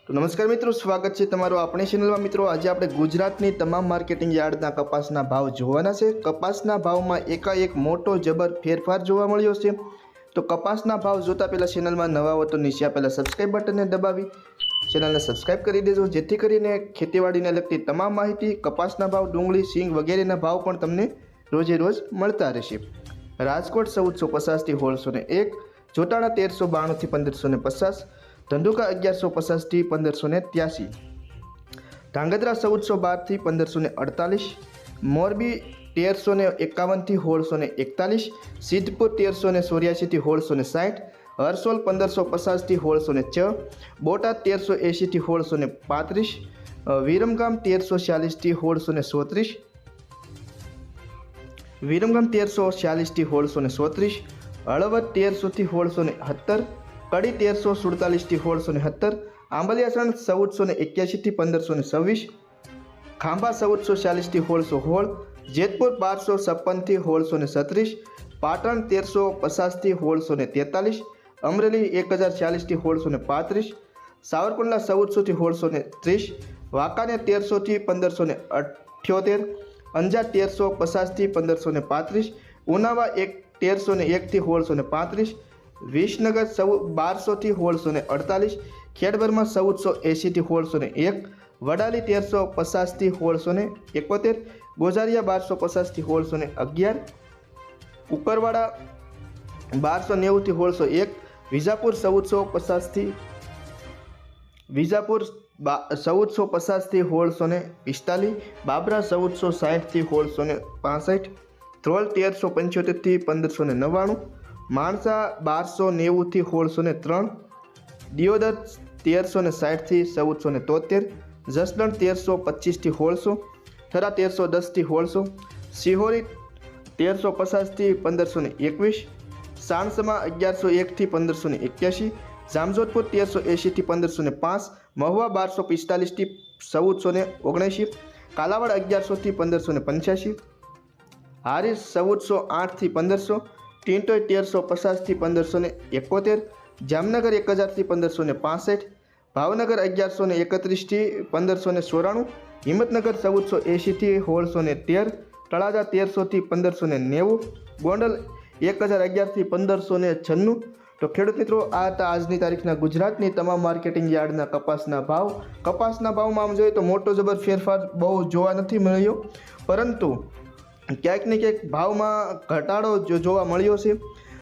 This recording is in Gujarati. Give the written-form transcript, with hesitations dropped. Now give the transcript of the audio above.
તો નમસ્કાર મિત્રો, સ્વાગત છે તમારું આપણી ચેનલમાં। મિત્રો, આજે આપણે ગુજરાતની તમામ માર્કેટિંગ યાર્ડના કપાસના ભાવ જોવાના છે। કપાસના ભાવમાં એકાએક મોટો જબર ફેરફાર જોવા મળ્યો છે। તો કપાસના ભાવ જોતા પહેલાં ચેનલમાં નવા હો તો નીચે આપેલા સબસ્ક્રાઇબ બટનને દબાવી ચેનલને સબસ્ક્રાઇબ કરી દેજો, જેથી કરીને ખેતીવાડીને લગતી તમામ માહિતી, કપાસના ભાવ, ડુંગળી, સિંગ વગેરેના ભાવ પણ તમને રોજે રોજ મળતા રહેશે। રાજકોટ 1450 થી 1601, જોટાણા 1392 થી 1550, ધંધુકા 1150 થી 1583, ધાંગધ્રા 1412 થી 1548, મોરબી 1351 થી 1641, સિદ્ધપુર 1384 થી 1660, હરસોલ 1550 થી 1606, બોટાદ 1380 થી 1635, વિરમગામ 1340 થી 1634, વિરમગામ 1340 થી 1634, હળવદ 1300 થી 1670, કડી 1347 થી 1670, આંબલિયાસણ 1481 થી 1526, ખાંભા 1440 થી 1616, જેતપુર 1256 થી 1637, પાટણ 1350 થી 1643, અમરેલી 1040 થી 1635, સાવરકુંડલા 1400 થી 1630, વાંકાનેર 1300 થી 1578, અંજાર 1350 થી 1535, ઉનાવા 1301 થી 1635, વિસનગર 1200 થી 1648, ખેડબ્રહ્મા 1480 થી 1601, વડાલી 1350 થી 1671, ગોઝારિયા 1250 થી 1611, કુકરવાડા 1290 થી 1601, વિજાપુર 1450 થી 1645, બાબરા 1460 થી 1665, ધ્રોલ 1375 થી 1599, માણસા 1290 થી 1603, દિયોદર 1360 થી 1473, જસદણ 1325 થી 1600, થરા 1310 થી 1600, સિહોરી 1350 થી 1521, સાણસમા 1101 થી 1581, જામજોધપુર 1380 થી 1505, મહુવા 1245 થી 1479, કાલાવાડ 1100 થી 1585, હારીજ 1408 થી 1500, ટિંટોય 1350 થી 1571, જામનગર 1000 થી 1565, ભાવનગર 1131 થી 1594, હિંમતનગર 1480 થી 1613, તળાજા 1300 થી 1590, ગોંડલ 1011 થી 1596। તો ખેડૂત મિત્રો, આ હતા આજની તારીખના ગુજરાતની તમામ માર્કેટિંગ યાર્ડના કપાસના ભાવ। કપાસના ભાવમાં આમ જોઈએ તો મોટો જબર ફેરફાર બહુ જોવા નથી મળ્યો, પરંતુ ક્યાંક ને ક્યાંક ભાવમાં ઘટાડો જોવા મળ્યો છે।